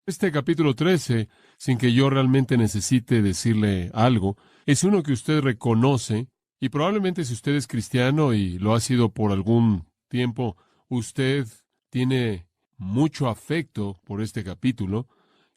Este capítulo 13, sin que yo realmente necesite decirle algo, es uno que usted reconoce, y probablemente si usted es cristiano y lo ha sido por algún tiempo, usted tiene mucho afecto por este capítulo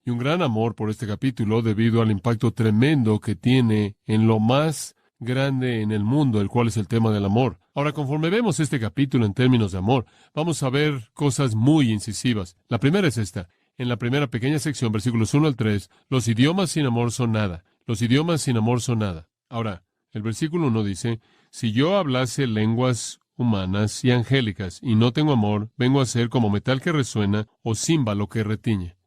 y un gran amor por este capítulo debido al impacto tremendo que tiene en lo más grande en el mundo, el cual es el tema del amor. Ahora, conforme vemos este capítulo en términos de amor, vamos a ver cosas muy incisivas. La primera es esta. En la primera pequeña sección, versículos 1 al 3, los idiomas sin amor son nada. Los idiomas sin amor son nada. Ahora, el versículo 1 dice, si yo hablase lenguas humanas y angélicas y no tengo amor, vengo a ser como metal que resuena o címbalo que retiñe.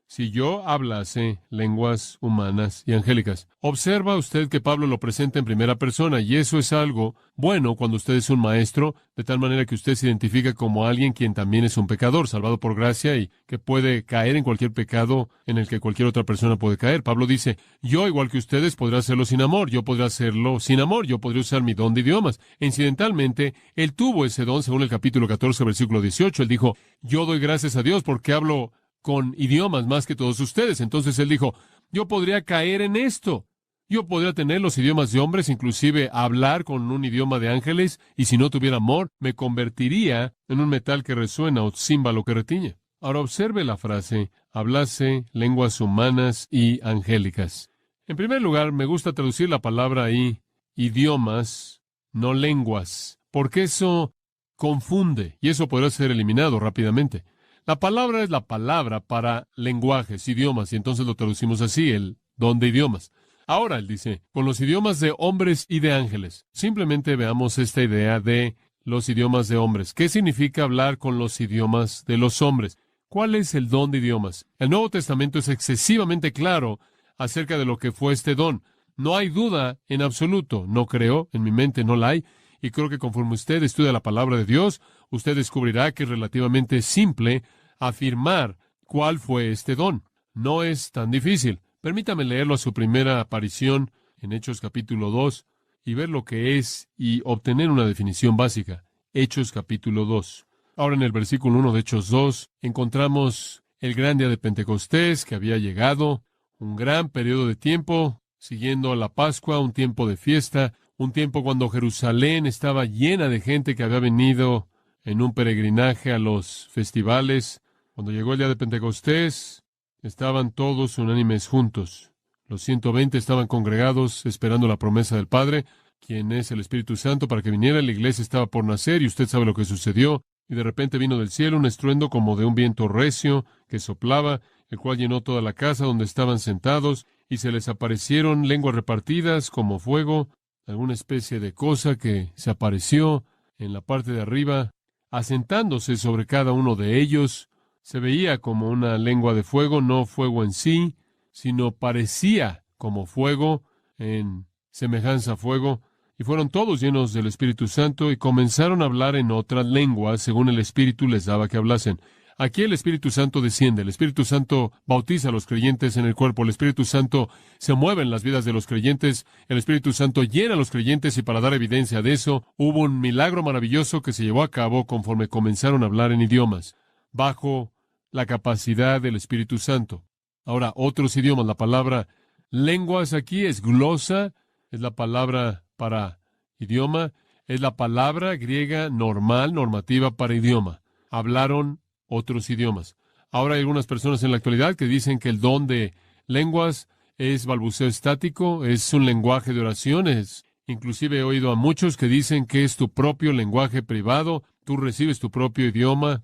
Si yo hablase lenguas humanas y angélicas. Observa usted que Pablo lo presenta en primera persona, y eso es algo bueno cuando usted es un maestro, de tal manera que usted se identifica como alguien quien también es un pecador, salvado por gracia y que puede caer en cualquier pecado en el que cualquier otra persona puede caer. Pablo dice, yo, igual que ustedes, podré hacerlo sin amor, yo podré hacerlo sin amor, yo podré usar mi don de idiomas. Incidentalmente, él tuvo ese don, según el capítulo 14, versículo 18. Él dijo, yo doy gracias a Dios porque hablo con idiomas más que todos ustedes. Entonces él dijo, yo podría caer en esto. Yo podría tener los idiomas de hombres, inclusive hablar con un idioma de ángeles, y si no tuviera amor, me convertiría en un metal que resuena o címbalo que retiñe. Ahora observe la frase, hablase lenguas humanas y angélicas. En primer lugar, me gusta traducir la palabra ahí, idiomas, no lenguas, porque eso confunde, y eso podrá ser eliminado rápidamente. La palabra es la palabra para lenguajes, idiomas, y entonces lo traducimos así, el don de idiomas. Ahora él dice, con los idiomas de hombres y de ángeles. Simplemente veamos esta idea de los idiomas de hombres. ¿Qué significa hablar con los idiomas de los hombres? ¿Cuál es el don de idiomas? El Nuevo Testamento es excesivamente claro acerca de lo que fue este don. No hay duda en absoluto. No creo, en mi mente no la hay. Y creo que conforme usted estudia la palabra de Dios, usted descubrirá que es relativamente simple afirmar cuál fue este don. No es tan difícil. Permítame leerlo a su primera aparición en Hechos capítulo 2 y ver lo que es y obtener una definición básica. Hechos capítulo 2. Ahora en el versículo 1 de Hechos 2 encontramos el gran día de Pentecostés que había llegado, un gran periodo de tiempo siguiendo a la Pascua, un tiempo de fiesta, un tiempo cuando Jerusalén estaba llena de gente que había venido en un peregrinaje a los festivales. Cuando llegó el día de Pentecostés, estaban todos unánimes juntos. Los 120 estaban congregados esperando la promesa del Padre, quien es el Espíritu Santo, para que viniera. La iglesia estaba por nacer y usted sabe lo que sucedió. Y de repente vino del cielo un estruendo como de un viento recio que soplaba, el cual llenó toda la casa donde estaban sentados, y se les aparecieron lenguas repartidas como fuego, alguna especie de cosa que se apareció en la parte de arriba, asentándose sobre cada uno de ellos. Se veía como una lengua de fuego, no fuego en sí, sino parecía como fuego, en semejanza a fuego, y fueron todos llenos del Espíritu Santo y comenzaron a hablar en otras lenguas según el Espíritu les daba que hablasen. Aquí el Espíritu Santo desciende, el Espíritu Santo bautiza a los creyentes en el cuerpo, el Espíritu Santo se mueve en las vidas de los creyentes, el Espíritu Santo llena a los creyentes, y para dar evidencia de eso, hubo un milagro maravilloso que se llevó a cabo conforme comenzaron a hablar en idiomas, bajo la capacidad del Espíritu Santo. Ahora, otros idiomas, la palabra lenguas aquí es glosa, es la palabra para idioma, es la palabra griega normal, normativa para idioma. Hablaron otros idiomas. Ahora hay algunas personas en la actualidad que dicen que el don de lenguas es balbuceo estático, es un lenguaje de oraciones. Inclusive he oído a muchos que dicen que es tu propio lenguaje privado, tú recibes tu propio idioma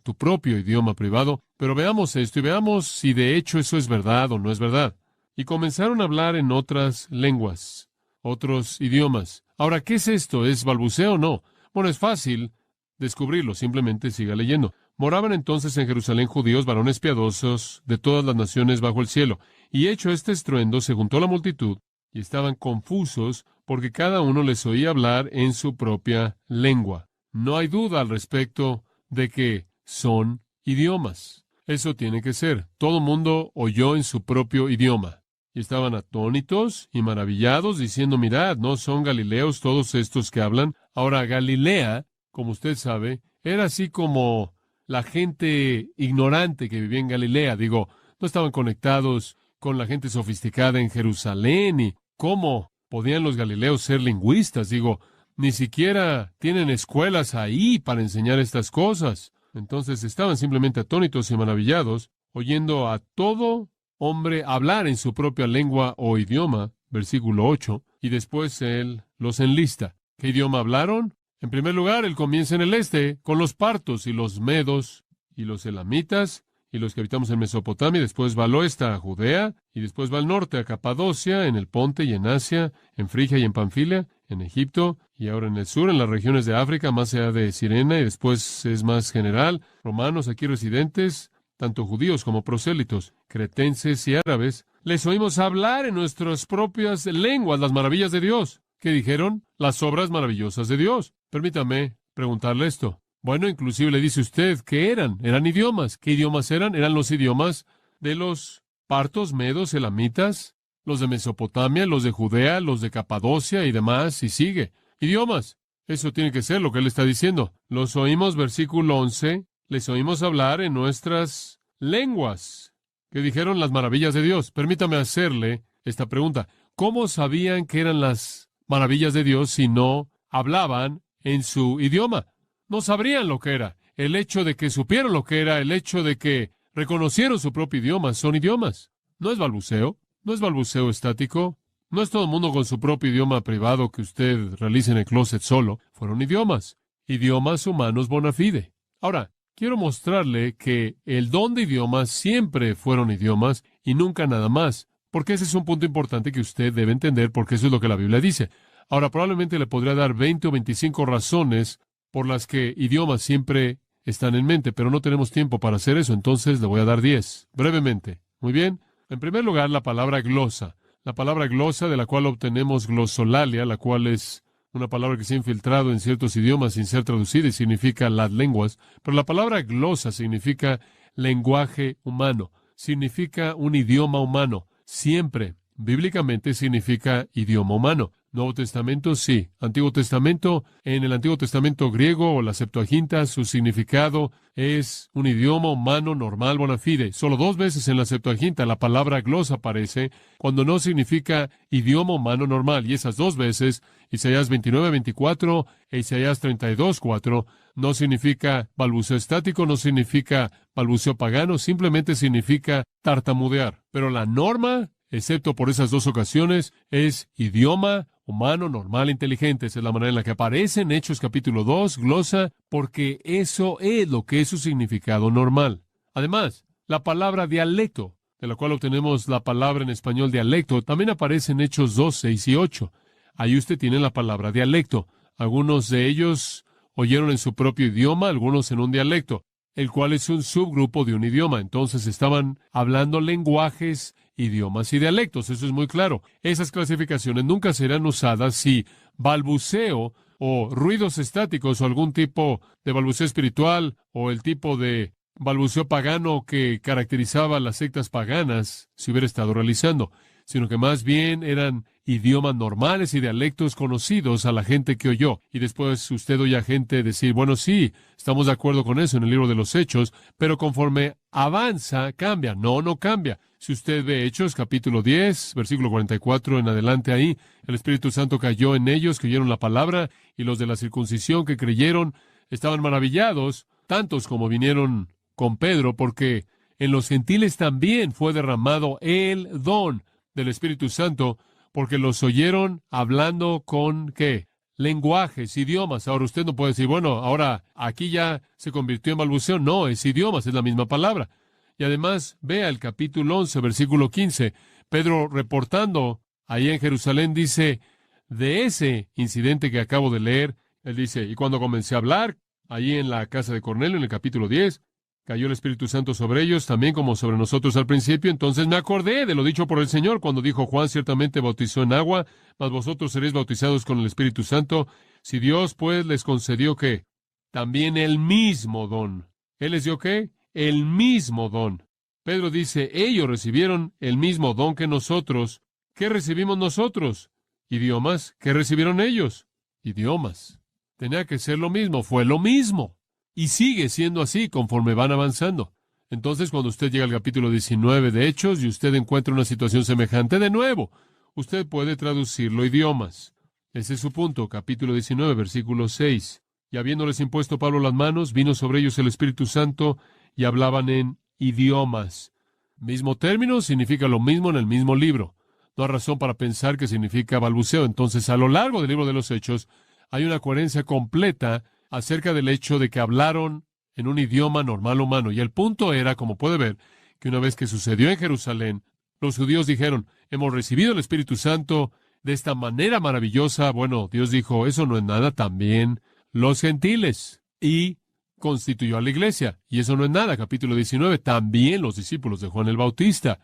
privado. Pero veamos esto y veamos si de hecho eso es verdad o no es verdad. Y comenzaron a hablar en otras lenguas, otros idiomas. Ahora, ¿qué es esto? ¿Es balbuceo o no? Bueno, es fácil descubrirlo, simplemente siga leyendo. Moraban entonces en Jerusalén judíos, varones piadosos, de todas las naciones bajo el cielo. Y hecho este estruendo, se juntó la multitud, y estaban confusos, porque cada uno les oía hablar en su propia lengua. No hay duda al respecto de que son idiomas. Eso tiene que ser. Todo mundo oyó en su propio idioma. Y estaban atónitos y maravillados, diciendo, mirad, ¿no son galileos todos estos que hablan? Ahora, Galilea, como usted sabe, era así como la gente ignorante que vivía en Galilea. Digo, no estaban conectados con la gente sofisticada en Jerusalén. ¿Y cómo podían los galileos ser lingüistas? Digo, ni siquiera tienen escuelas ahí para enseñar estas cosas. Entonces estaban simplemente atónitos y maravillados, oyendo a todo hombre hablar en su propia lengua o idioma, versículo 8, y después él los enlista. ¿Qué idioma hablaron? En primer lugar, él comienza en el este, con los partos y los medos y los elamitas y los que habitamos en Mesopotamia. Después va al oeste a Judea, y después va al norte a Capadocia, en el Ponte y en Asia, en Frigia y en Panfilia, en Egipto, y ahora en el sur, en las regiones de África, más allá de Cirene, y después es más general, romanos aquí residentes, tanto judíos como prosélitos, cretenses y árabes. Les oímos hablar en nuestras propias lenguas las maravillas de Dios. ¿Qué dijeron? Las obras maravillosas de Dios. Permítame preguntarle esto. Bueno, inclusive le dice usted que eran idiomas. ¿Qué idiomas eran? Eran los idiomas de los partos, medos, elamitas, los de Mesopotamia, los de Judea, los de Capadocia y demás, y sigue. Idiomas. Eso tiene que ser lo que él está diciendo. Los oímos, versículo 11, les oímos hablar en nuestras lenguas. ¿Qué dijeron? Las maravillas de Dios. Permítame hacerle esta pregunta. ¿Cómo sabían que eran las maravillas de Dios si no hablaban en su idioma? No sabrían lo que era. El hecho de que supieron lo que era, el hecho de que reconocieron su propio idioma, son idiomas. No es balbuceo, no es balbuceo estático, no es todo el mundo con su propio idioma privado que usted realice en el closet solo. Fueron idiomas, idiomas humanos bona fide. Ahora, quiero mostrarle que el don de idiomas siempre fueron idiomas y nunca nada más, porque ese es un punto importante que usted debe entender, porque eso es lo que la Biblia dice. Ahora, probablemente le podría dar 20 o 25 razones por las que idiomas siempre están en mente, pero no tenemos tiempo para hacer eso, entonces le voy a dar 10, brevemente. Muy bien. En primer lugar, la palabra glosa. La palabra glosa, de la cual obtenemos glosolalia, la cual es una palabra que se ha infiltrado en ciertos idiomas sin ser traducida y significa las lenguas, pero la palabra glosa significa lenguaje humano, significa un idioma humano. Siempre, bíblicamente, significa idioma humano. Nuevo Testamento, sí. Antiguo Testamento, en el Antiguo Testamento griego o la Septuaginta, su significado es un idioma humano normal bona fide. Solo 2 veces en la Septuaginta la palabra glosa aparece cuando no significa idioma humano normal. Y esas 2 veces, Isaías 29:24 e Isaías 32:4, no significa balbuceo estático, no significa balbuceo pagano, simplemente significa tartamudear. Pero la norma, excepto por esas 2 ocasiones, es idioma humano, normal, inteligente. Esa es la manera en la que aparece en Hechos capítulo 2, glosa, porque eso es lo que es su significado normal. Además, la palabra dialecto, de la cual obtenemos la palabra en español dialecto, también aparece en Hechos 2, 6 y 8. Ahí usted tiene la palabra dialecto. Algunos de ellos oyeron en su propio idioma, algunos en un dialecto, el cual es un subgrupo de un idioma. Entonces estaban hablando lenguajes, idiomas y dialectos. Eso es muy claro. Esas clasificaciones nunca serán usadas si balbuceo o ruidos estáticos o algún tipo de balbuceo espiritual o el tipo de balbuceo pagano que caracterizaba las sectas paganas se hubiera estado realizando, sino que más bien eran idiomas normales y dialectos conocidos a la gente que oyó. Y después usted oye a gente decir, bueno, sí, estamos de acuerdo con eso en el libro de los Hechos, pero conforme avanza, cambia. No, no cambia. Si usted ve Hechos, capítulo 10, versículo 44 en adelante ahí, el Espíritu Santo cayó en ellos que oyeron la palabra, y los de la circuncisión que creyeron estaban maravillados, tantos como vinieron con Pedro, porque en los gentiles también fue derramado el don del Espíritu Santo, porque los oyeron hablando con, ¿qué? Lenguajes, idiomas. Ahora usted no puede decir, bueno, ahora aquí ya se convirtió en balbuceo. No, es idiomas, es la misma palabra. Y además, vea el capítulo 11, versículo 15. Pedro, reportando ahí en Jerusalén, dice, de ese incidente que acabo de leer, él dice, y cuando comencé a hablar, allí en la casa de Cornelio, en el capítulo 10, cayó el Espíritu Santo sobre ellos, también como sobre nosotros al principio. Entonces me acordé de lo dicho por el Señor, cuando dijo, Juan ciertamente bautizó en agua, mas vosotros seréis bautizados con el Espíritu Santo. Si Dios, pues, les concedió, ¿qué? También el mismo don. ¿Él les dio qué? El mismo don. Pedro dice, ellos recibieron el mismo don que nosotros. ¿Qué recibimos nosotros? Idiomas. ¿Qué recibieron ellos? Idiomas. Tenía que ser lo mismo, fue lo mismo. Y sigue siendo así conforme van avanzando. Entonces, cuando usted llega al capítulo 19 de Hechos y usted encuentra una situación semejante, de nuevo, usted puede traducirlo a idiomas. Ese es su punto, capítulo 19, versículo 6. Y habiéndoles impuesto Pablo las manos, vino sobre ellos el Espíritu Santo y hablaban en idiomas. Mismo término, significa lo mismo en el mismo libro. No hay razón para pensar que significa balbuceo. Entonces, a lo largo del libro de los Hechos, hay una coherencia completa acerca del hecho de que hablaron en un idioma normal humano. Y el punto era, como puede ver, que una vez que sucedió en Jerusalén, los judíos dijeron, hemos recibido el Espíritu Santo de esta manera maravillosa. Bueno, Dios dijo, eso no es nada, también los gentiles. Y constituyó a la iglesia. Y eso no es nada, capítulo 19, también los discípulos de Juan el Bautista.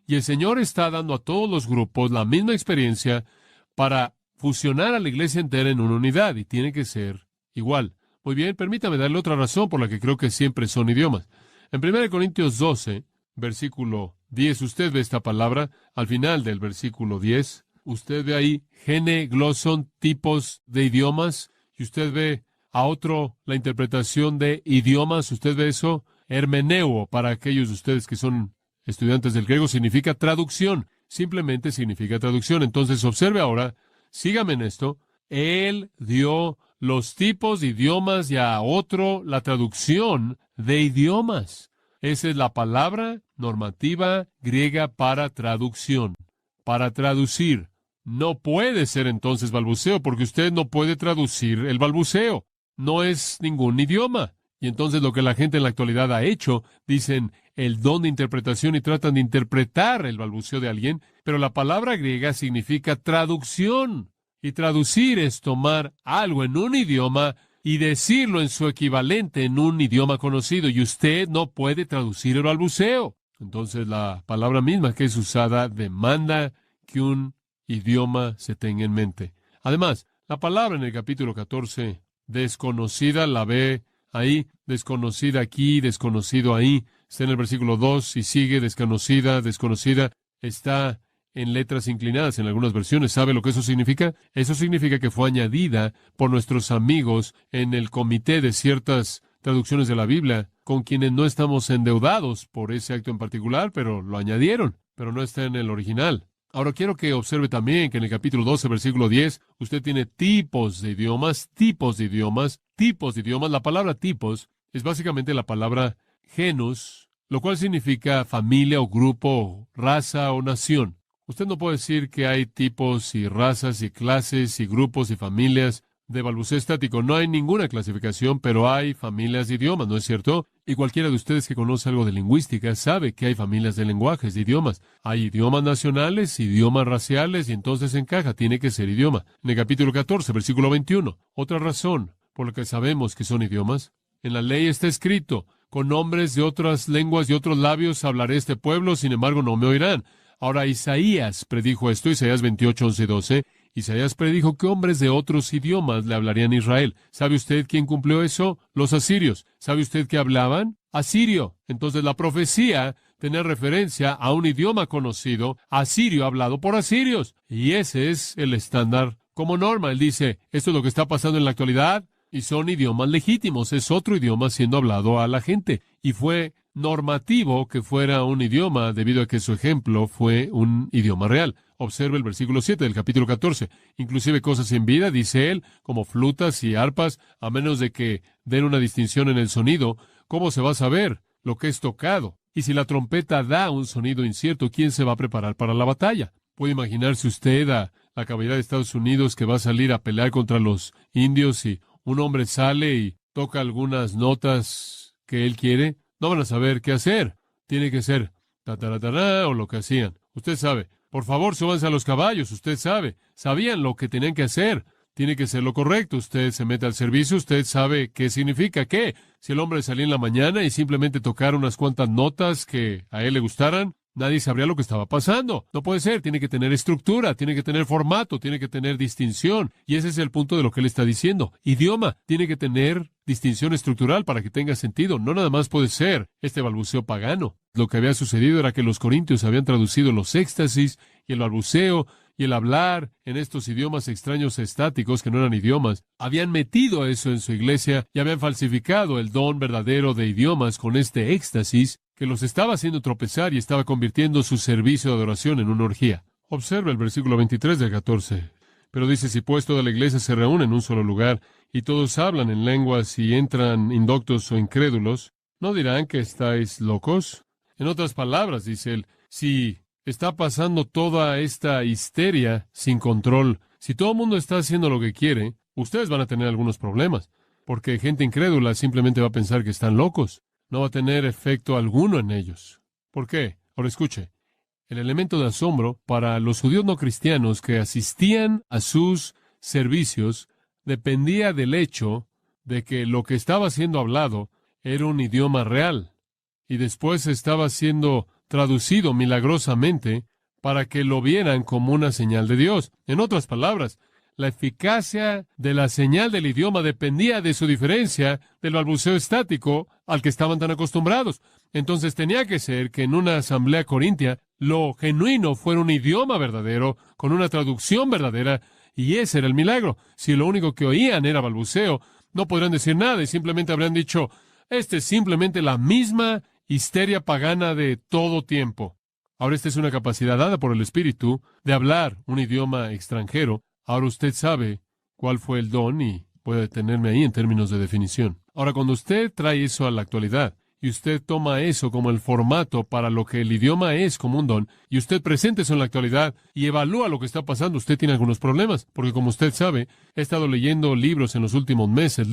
Y el Señor está dando a todos los grupos la misma experiencia para fusionar a la iglesia entera en una unidad, y tiene que ser igual. Muy bien, permítame darle otra razón por la que creo que siempre son idiomas. En 1 Corintios 12, versículo 10, usted ve esta palabra, al final del versículo 10, usted ve ahí, gene, glosson, tipos de idiomas, y usted ve a otro la interpretación de idiomas, usted ve eso, hermeneuo, para aquellos de ustedes que son estudiantes del griego, significa traducción, simplemente significa traducción. Entonces, observe ahora, sígame en esto, Él dio los tipos de idiomas y a otro la traducción de idiomas. Esa es la palabra normativa griega para traducción, para traducir. No puede ser entonces balbuceo, porque usted no puede traducir el balbuceo. No es ningún idioma. Y entonces lo que la gente en la actualidad ha hecho, dicen el don de interpretación y tratan de interpretar el balbuceo de alguien, pero la palabra griega significa traducción. Y traducir es tomar algo en un idioma y decirlo en su equivalente en un idioma conocido, y usted no puede traducir el balbuceo. Entonces la palabra misma que es usada demanda que un idioma se tenga en mente. Además, la palabra en el capítulo 14, desconocida, la ve ahí, desconocida aquí, desconocido ahí, está en el versículo 2 y sigue, desconocida, desconocida, está en letras inclinadas en algunas versiones. ¿Sabe lo que eso significa? Eso significa que fue añadida por nuestros amigos en el comité de ciertas traducciones de la Biblia, con quienes no estamos endeudados por ese acto en particular, pero lo añadieron, pero no está en el original. Ahora quiero que observe también que en el capítulo 12, versículo 10, usted tiene tipos de idiomas, tipos de idiomas, tipos de idiomas. La palabra tipos es básicamente la palabra genus, lo cual significa familia o grupo, raza o nación. Usted no puede decir que hay tipos y razas y clases y grupos y familias de balbuceo estático. No hay ninguna clasificación, pero hay familias de idiomas, ¿no es cierto? Y cualquiera de ustedes que conoce algo de lingüística sabe que hay familias de lenguajes, de idiomas. Hay idiomas nacionales, idiomas raciales, y entonces encaja, tiene que ser idioma. En el capítulo 14, versículo 21, otra razón por la que sabemos que son idiomas. En la ley está escrito, con hombres de otras lenguas y otros labios hablaré este pueblo, sin embargo no me oirán. Ahora Isaías predijo esto, Isaías 28, 11 y 12. Isaías predijo que hombres de otros idiomas le hablarían a Israel. ¿Sabe usted quién cumplió eso? Los asirios. ¿Sabe usted qué hablaban? Asirio. Entonces la profecía tenía referencia a un idioma conocido, asirio, hablado por asirios. Y ese es el estándar como norma. Él dice, esto es lo que está pasando en la actualidad, y son idiomas legítimos. Es otro idioma siendo hablado a la gente. Y fue normativo que fuera un idioma debido a que su ejemplo fue un idioma real. Observe el versículo 7 del capítulo 14. Inclusive cosas sin vida, dice él, como flutas y arpas, a menos de que den una distinción en el sonido, ¿cómo se va a saber lo que es tocado? Y si la trompeta da un sonido incierto, ¿quién se va a preparar para la batalla? ¿Puede imaginarse usted a la caballería de Estados Unidos que va a salir a pelear contra los indios y un hombre sale y toca algunas notas que él quiere? No van a saber qué hacer. Tiene que ser tataratará o lo que hacían. Usted sabe. Por favor, súbanse a los caballos. Usted sabe. Sabían lo que tenían que hacer. Tiene que ser lo correcto. Usted se mete al servicio. Usted sabe qué significa qué. Si el hombre salía en la mañana y simplemente tocara unas cuantas notas que a él le gustaran, nadie sabría lo que estaba pasando. No puede ser. Tiene que tener estructura, tiene que tener formato, tiene que tener distinción. Y ese es el punto de lo que él está diciendo. Idioma tiene que tener distinción estructural para que tenga sentido. No nada más puede ser este balbuceo pagano. Lo que había sucedido era que los corintios habían traducido los éxtasis y el balbuceo, y el hablar en estos idiomas extraños estáticos que no eran idiomas, habían metido eso en su iglesia y habían falsificado el don verdadero de idiomas con este éxtasis que los estaba haciendo tropezar y estaba convirtiendo su servicio de adoración en una orgía. Observa el versículo 23 del 14. Pero dice, si pues toda la iglesia se reúne en un solo lugar y todos hablan en lenguas y entran indoctos o incrédulos, ¿no dirán que estáis locos? En otras palabras, dice él, si está pasando toda esta histeria sin control, si todo el mundo está haciendo lo que quiere, ustedes van a tener algunos problemas, porque gente incrédula simplemente va a pensar que están locos. No va a tener efecto alguno en ellos. ¿Por qué? Ahora escuche. El elemento de asombro para los judíos no cristianos que asistían a sus servicios dependía del hecho de que lo que estaba siendo hablado era un idioma real y después estaba siendo traducido milagrosamente para que lo vieran como una señal de Dios. En otras palabras, la eficacia de la señal del idioma dependía de su diferencia del balbuceo estático al que estaban tan acostumbrados. Entonces tenía que ser que en una asamblea corintia lo genuino fuera un idioma verdadero, con una traducción verdadera, y ese era el milagro. Si lo único que oían era balbuceo, no podrían decir nada y simplemente habrían dicho, esta es simplemente la misma histeria pagana de todo tiempo. Ahora esta es una capacidad dada por el Espíritu de hablar un idioma extranjero. Ahora usted sabe cuál fue el don y voy a detenerme ahí en términos de definición. Ahora, cuando usted trae eso a la actualidad y usted toma eso como el formato para lo que el idioma es como un don, y usted presenta eso en la actualidad y evalúa lo que está pasando, usted tiene algunos problemas, porque como usted sabe, he estado leyendo libros en los últimos meses,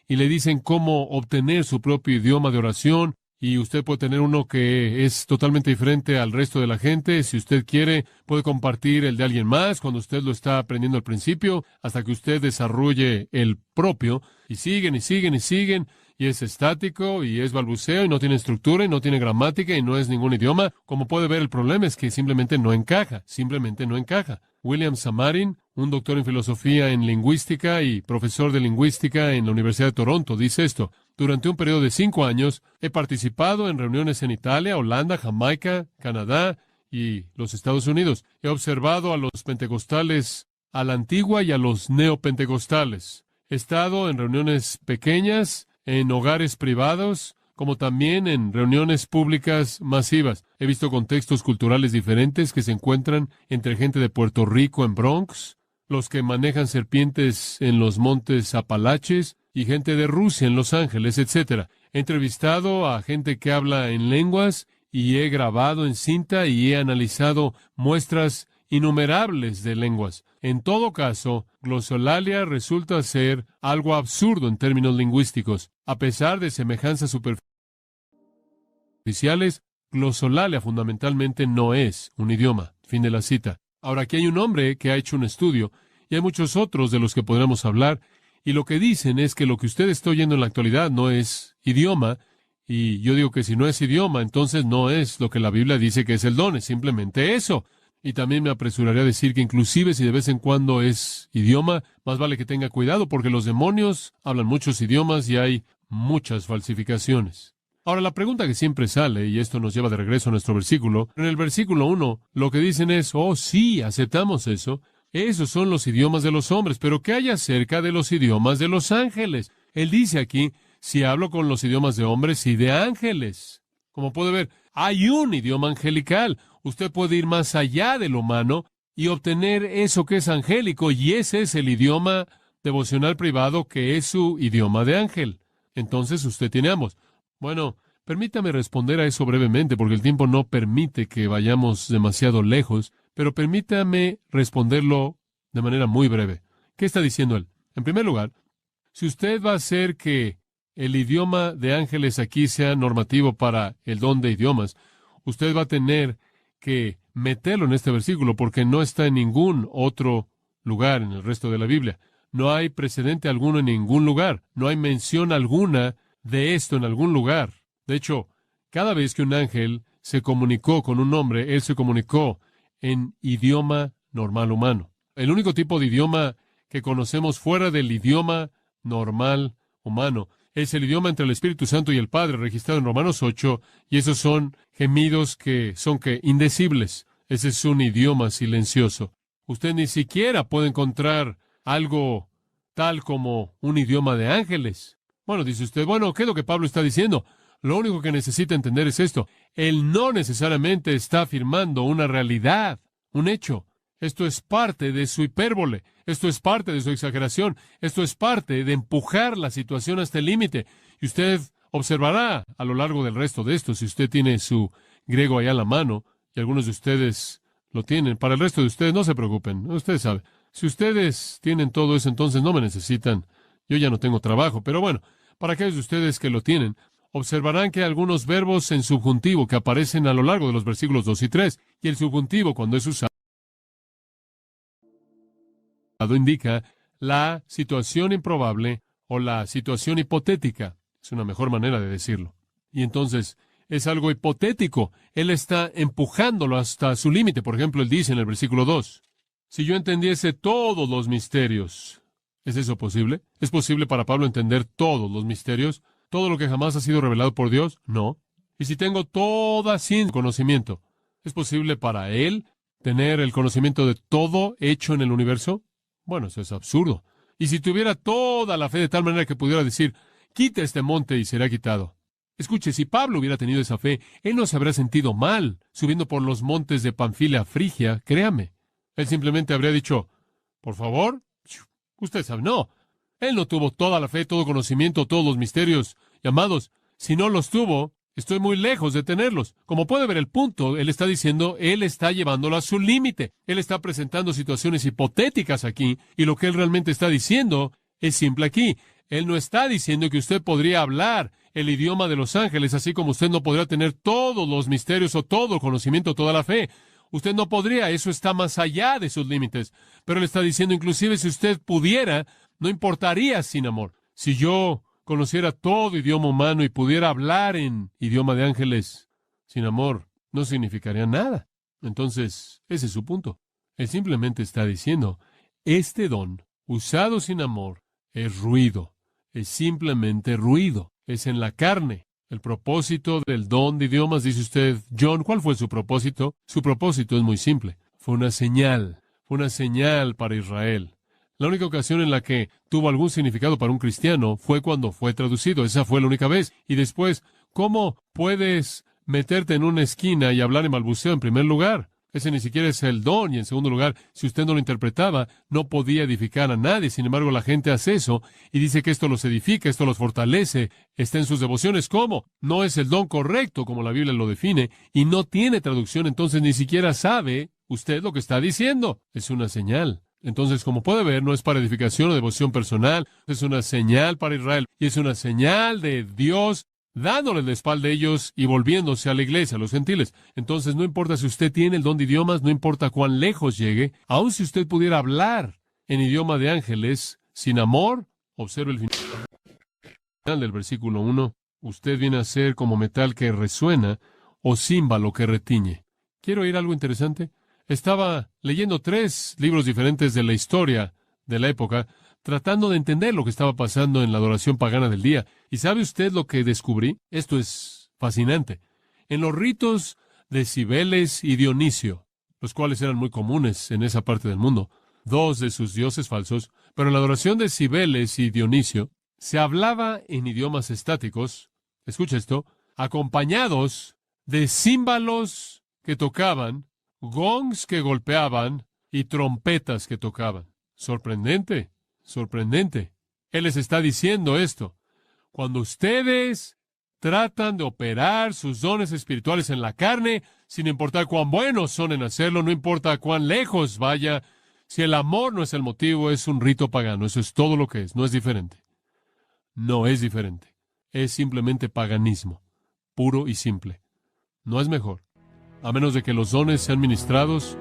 y le dicen cómo obtener su propio idioma de oración, y usted puede tener uno que es totalmente diferente al resto de la gente. Si usted quiere, puede compartir el de alguien más cuando usted lo está aprendiendo al principio, hasta que usted desarrolle el propio, y siguen, y siguen, y siguen, y es estático, y es balbuceo, y no tiene estructura, y no tiene gramática, y no es ningún idioma. Como puede ver, el problema es que simplemente no encaja, simplemente no encaja. William Samarin, un doctor en filosofía en lingüística y profesor de lingüística en la Universidad de Toronto, dice esto: durante un periodo de 5 años he participado en reuniones en Italia, Holanda, Jamaica, Canadá y los Estados Unidos. He observado a los pentecostales a la antigua y a los neopentecostales. He estado en reuniones pequeñas, en hogares privados, como también en reuniones públicas masivas. He visto contextos culturales diferentes que se encuentran entre gente de Puerto Rico en Bronx, los que manejan serpientes en los montes Apalaches, y gente de Rusia en Los Ángeles, etc. He entrevistado a gente que habla en lenguas y he grabado en cinta y he analizado muestras innumerables de lenguas. En todo caso, glosolalia resulta ser algo absurdo en términos lingüísticos. A pesar de semejanzas superficiales, glosolalia fundamentalmente no es un idioma. Fin de la cita. Ahora, aquí hay un hombre que ha hecho un estudio y hay muchos otros de los que podremos hablar. Y lo que dicen es que lo que usted está oyendo en la actualidad no es idioma, y yo digo que si no es idioma, entonces no es lo que la Biblia dice que es el don, es simplemente eso. Y también me apresuraría a decir que inclusive si de vez en cuando es idioma, más vale que tenga cuidado, porque los demonios hablan muchos idiomas y hay muchas falsificaciones. Ahora, la pregunta que siempre sale, y esto nos lleva de regreso a nuestro versículo, en el versículo 1, lo que dicen es, oh sí, aceptamos eso. Esos son los idiomas de los hombres, pero ¿qué hay acerca de los idiomas de los ángeles? Él dice aquí, si hablo con los idiomas de hombres y de ángeles. Como puede ver, hay un idioma angelical. Usted puede ir más allá del humano y obtener eso que es angélico, y ese es el idioma devocional privado que es su idioma de ángel. Entonces usted tiene ambos. Bueno, permítame responder a eso brevemente, porque el tiempo no permite que vayamos demasiado lejos, pero permítame responderlo de manera muy breve. ¿Qué está diciendo él? En primer lugar, si usted va a hacer que el idioma de ángeles aquí sea normativo para el don de idiomas, usted va a tener que meterlo en este versículo, porque no está en ningún otro lugar en el resto de la Biblia. No hay precedente alguno en ningún lugar. No hay mención alguna de esto en algún lugar. De hecho, cada vez que un ángel se comunicó con un hombre, él se comunicó en idioma normal humano. El único tipo de idioma que conocemos fuera del idioma normal humano es el idioma entre el Espíritu Santo y el Padre, registrado en Romanos 8, y esos son gemidos que son indecibles. Ese es un idioma silencioso. Usted ni siquiera puede encontrar algo tal como un idioma de ángeles. Bueno, dice usted, bueno, ¿qué es lo que Pablo está diciendo? Lo único que necesita entender es esto. Él no necesariamente está afirmando una realidad, un hecho. Esto es parte de su hipérbole. Esto es parte de su exageración. Esto es parte de empujar la situación hasta el límite. Y usted observará a lo largo del resto de esto, si usted tiene su griego allá a la mano, y algunos de ustedes lo tienen. Para el resto de ustedes, no se preocupen. Ustedes saben. Si ustedes tienen todo eso, entonces no me necesitan. Yo ya no tengo trabajo. Pero bueno, para aquellos de ustedes que lo tienen, observarán que hay algunos verbos en subjuntivo que aparecen a lo largo de los versículos 2 y 3. Y el subjuntivo, cuando es usado, indica la situación improbable o la situación hipotética. Es una mejor manera de decirlo. Y entonces, es algo hipotético. Él está empujándolo hasta su límite. Por ejemplo, él dice en el versículo 2, si yo entendiese todos los misterios, ¿es eso posible? ¿Es posible para Pablo entender todos los misterios? ¿Todo lo que jamás ha sido revelado por Dios? No. ¿Y si tengo toda ciencia, conocimiento, es posible para él tener el conocimiento de todo hecho en el universo? Bueno, eso es absurdo. Y si tuviera toda la fe de tal manera que pudiera decir, quita este monte y será quitado. Escuche, si Pablo hubiera tenido esa fe, él no se habría sentido mal subiendo por los montes de Panfilia, Frigia, créame. Él simplemente habría dicho, por favor, usted sabe, no. Él no tuvo toda la fe, todo conocimiento, todos los misterios. Y amados, si no los tuvo, estoy muy lejos de tenerlos. Como puede ver el punto, él está diciendo, él está llevándolo a su límite. Él está presentando situaciones hipotéticas aquí, y lo que él realmente está diciendo es simple aquí. Él no está diciendo que usted podría hablar el idioma de los ángeles, así como usted no podría tener todos los misterios o todo el conocimiento, toda la fe. Usted no podría, eso está más allá de sus límites. Pero él está diciendo, inclusive si usted pudiera, no importaría sin amor. Si yo conociera todo idioma humano y pudiera hablar en idioma de ángeles, sin amor, no significaría nada. Entonces, ese es su punto. Él simplemente está diciendo, este don, usado sin amor, es ruido. Es simplemente ruido. Es en la carne. El propósito del don de idiomas, dice usted, John, ¿cuál fue su propósito? Su propósito es muy simple. Fue una señal para Israel. La única ocasión en la que tuvo algún significado para un cristiano fue cuando fue traducido. Esa fue la única vez. Y después, ¿cómo puedes meterte en una esquina y hablar en balbuceo en primer lugar? Ese ni siquiera es el don. Y en segundo lugar, si usted no lo interpretaba, no podía edificar a nadie. Sin embargo, la gente hace eso y dice que esto los edifica, esto los fortalece, está en sus devociones. ¿Cómo? No es el don correcto como la Biblia lo define y no tiene traducción, entonces ni siquiera sabe usted lo que está diciendo. Es una señal. Entonces, como puede ver, no es para edificación o devoción personal, es una señal para Israel y es una señal de Dios dándole la espalda a ellos y volviéndose a la iglesia, a los gentiles. Entonces, no importa si usted tiene el don de idiomas, no importa cuán lejos llegue, aun si usted pudiera hablar en idioma de ángeles, sin amor, observe el final del versículo 1, usted viene a ser como metal que resuena o címbalo que retiñe. ¿Quiero oír algo interesante? Estaba leyendo 3 libros diferentes de la historia de la época, tratando de entender lo que estaba pasando en la adoración pagana del día. ¿Y sabe usted lo que descubrí? Esto es fascinante. En los ritos de Cibeles y Dionisio, los cuales eran muy comunes en esa parte del mundo, 2 de sus dioses falsos, pero en la adoración de Cibeles y Dionisio, se hablaba en idiomas estáticos, escucha esto, acompañados de címbalos que tocaban, gongs que golpeaban y trompetas que tocaban. Sorprendente. Sorprendente. Él les está diciendo esto. Cuando ustedes tratan de operar sus dones espirituales en la carne, sin importar cuán buenos son en hacerlo, no importa cuán lejos vaya, si el amor no es el motivo, es un rito pagano. Eso es todo lo que es. No es diferente. No es diferente. Es simplemente paganismo, puro y simple. No es mejor. A menos de que los dones sean ministrados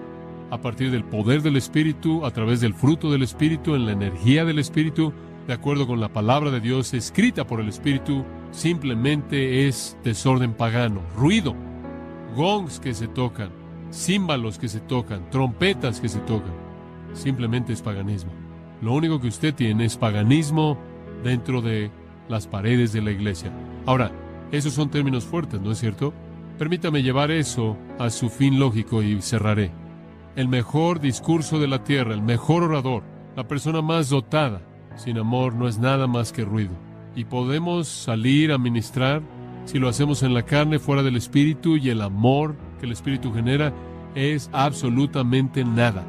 a partir del poder del Espíritu, a través del fruto del Espíritu, en la energía del Espíritu, de acuerdo con la palabra de Dios escrita por el Espíritu, simplemente es desorden pagano, ruido, gongs que se tocan, címbalos que se tocan, trompetas que se tocan. Simplemente es paganismo. Lo único que usted tiene es paganismo dentro de las paredes de la iglesia. Ahora, esos son términos fuertes, ¿no es cierto? Permítame llevar eso a su fin lógico y cerraré. el mejor discurso de la tierra, el mejor orador, la persona más dotada. Sin amor no es nada más que ruido. Y podemos salir a ministrar si lo hacemos en la carne, fuera del Espíritu, y el amor que el Espíritu genera es absolutamente nada.